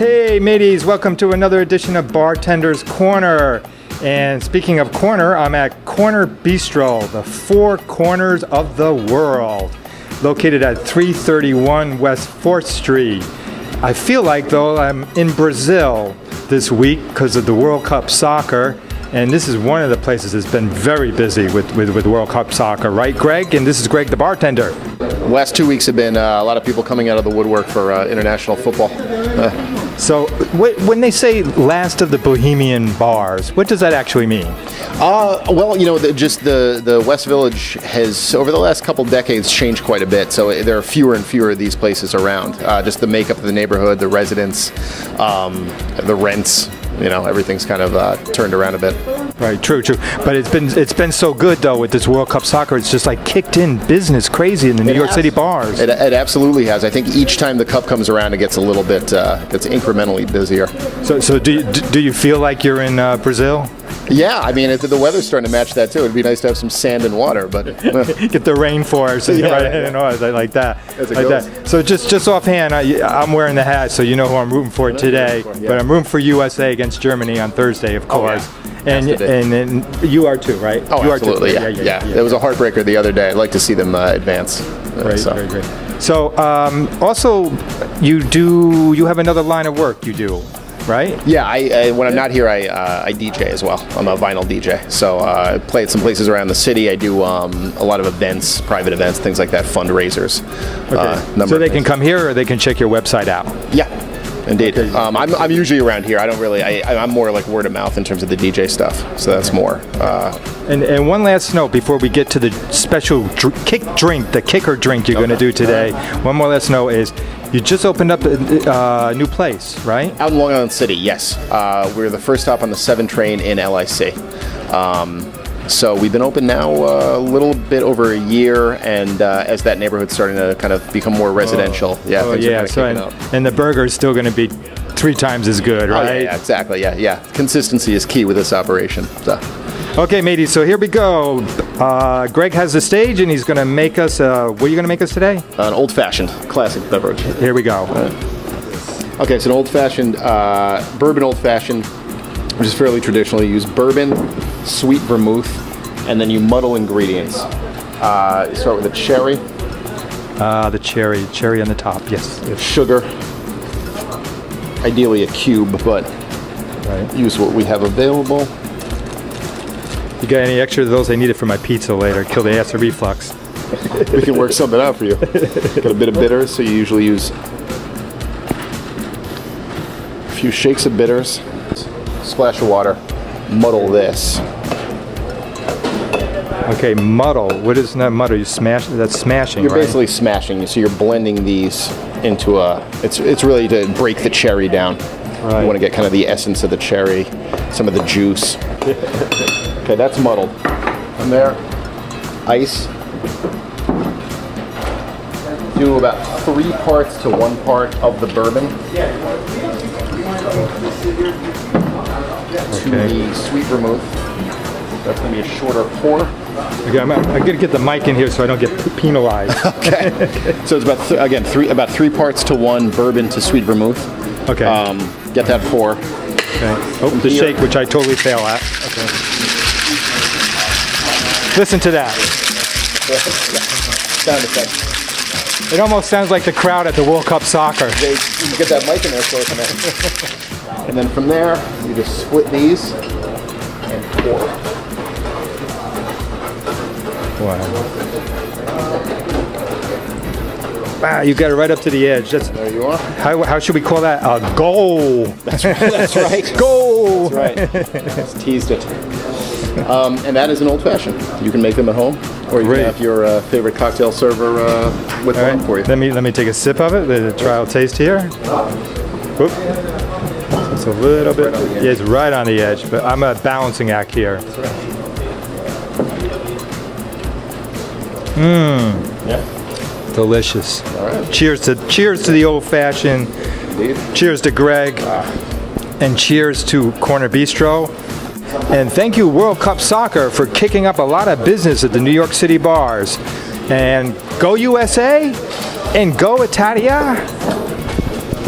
Hey mateys, welcome to another edition of Bartender's Corner. And speaking of corner, I'm at Corner Bistro, the four corners of the world, located at 331 West 4th Street. I feel like though I'm in Brazil this week because of the World Cup soccer, and this is one of the places that's been very busy with World Cup soccer, right Greg? And this is Greg the bartender. Last 2 weeks have been a lot of people coming out of the woodwork for international football. So when they say last of the Bohemian bars, what does that actually mean? Well, you know, the West Village has, over the last couple decades, changed quite a bit. So there are fewer and fewer of these places around. Just the makeup of the neighborhood, the residents, the rents, you know, everything's kind of turned around a bit. Right, true. But it's been so good though with this World Cup soccer. It's just like kicked in business crazy in the New York City bars. It absolutely has. I think each time the cup comes around, it gets a little bit, gets incrementally busier. So do you feel like you're in Brazil? Yeah, I mean, the weather's starting to match that too. It'd be nice to have some sand and water, but get the rainforest and like that. So just offhand, I'm wearing the hat, so you know who I'm rooting for today. But I'm rooting for USA against Germany on Thursday, of course. Oh, yeah. And you are too, right? Oh, you absolutely. Are too. Yeah. There was a heartbreaker the other day. I'd like to see them advance. Great. So also, you have another line of work you do, right? Yeah, I when I'm not here, I DJ as well. I'm a vinyl DJ, so I play at some places around the city. I do a lot of events, private events, things like that, fundraisers. Okay. So they can come here, or they can check your website out. Yeah, indeed. Okay. I'm usually around here. I don't really. I'm more like word of mouth in terms of the DJ stuff. So that's more. And one last note before we get to the special kicker drink you're going to do today. One more last note is you just opened up a new place, right? Out in Long Island City, yes. We're the first stop on the 7 train in LIC. So we've been open now a little bit over a year, and as that neighborhood's starting to kind of become more residential, things are kind of kicking up. And the burger's still going to be 3 times as good, right? Yeah, exactly. Yeah. Consistency is key with this operation. So. Okay, mateys, so here we go. Greg has the stage, and he's going to make us, what are you going to make us today? An old-fashioned classic beverage. Here we go. Okay, it's an old-fashioned, bourbon old-fashioned, which is fairly traditional. You use bourbon, sweet vermouth, and then you muddle ingredients. You start with a cherry. The cherry on the top, yes. Sugar, ideally a cube, but use what we have available. You got any extra of those? I need it for my pizza later. Kill the acid reflux. We can work something out for you. Got a bit of bitters, so you usually use a few shakes of bitters, splash of water, muddle this. Okay, muddle. What is that muddle? You smash? That's smashing. You're basically smashing. So you're blending these into a. It's really to break the cherry down. Right. You want to get kind of the essence of the cherry, some of the juice. Okay, that's muddled. From there, ice. Do about 3 parts to 1 part of the bourbon. To the sweet vermouth. That's going to be a shorter pour. Okay, I'm going to get the mic in here so I don't get penalized. Okay. So it's about 3 parts to 1 bourbon to sweet vermouth. Okay. Get that pour. Okay. Oh, the shake, which I totally fail at. Okay. Listen to that. Sound effect. It almost sounds like the crowd at the World Cup soccer. You can get that mic in there for us, man. And then from there, you just split these and pour. Wow, you got it right up to the edge. There you are. How should we call that? A goal. That's right. Goal. That's right. Just teased it. And that is an old fashioned. You can make them at home, or you can have your favorite cocktail server with one for you. Let me take a sip of it. The trial taste here. Whoop. It's a little bit. Yeah, it's right on the edge, but I'm a balancing act here. That's right. Yeah. Delicious. All right. Cheers to the old fashioned. Indeed. Cheers to Greg. And cheers to Corner Bistro. And thank you, World Cup Soccer, for kicking up a lot of business at the New York City bars. And go USA and go Italia.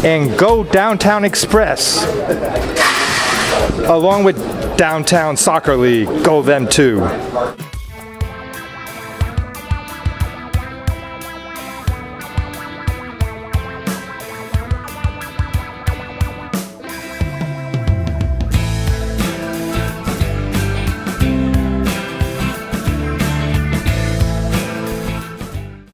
and Go Downtown Express, along with Downtown Soccer League. Go them too.